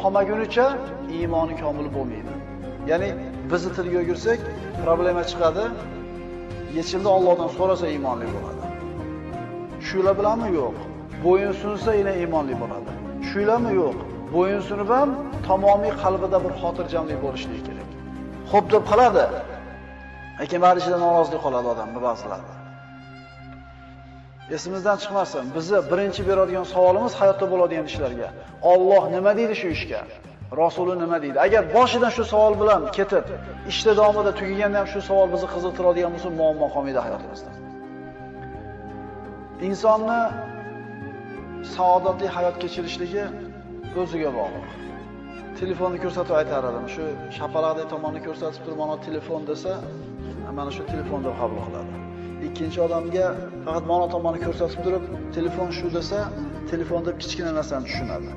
qolmagunicha iymoni komil bo'lmaydi. Ya'ni bizni tilga o'girsak, problema chiqadi. Yechimni Allohdan so'rasa iymonli bo'ladi. Shular bilanmi yo'q? Bo'yin sunsa yana iymonli bo'ladi. Shularmi yo'q? Bo'yin sunib ham tamomiy qalbida bir xotirjamlik bo'lishligi kerak. Xo'p deb qiladi. Lekin bari ichida norozilik qoladi odamning ba'zilarida. Esimizdan chiqmasin, bizni birinchi beradigan savolimiz hayotda bo'ladigan ishlarga. Alloh nima deydi shu ishga? Rasuli nima deydi? Agar boshidan shu savol bilan ketib, ishda davomida tugaganda ham shu savol bizni qiziqtiradigan bo'lsa, muammo qolmaydi hayotimizda. Insonni saodatli hayot kechirishligi o'ziga bog'liq. Telefonni ko'rsatib aytar edim, shu shapalaqdek tomonni ko'rsatib turib, mana telefon desa, mana shu telefon deb qabul qiladi. Ikkinchi odamga faqat mana tomonni ko'rsatib turib, telefon shu desa, telefon deb kichkina narsani tushunadi.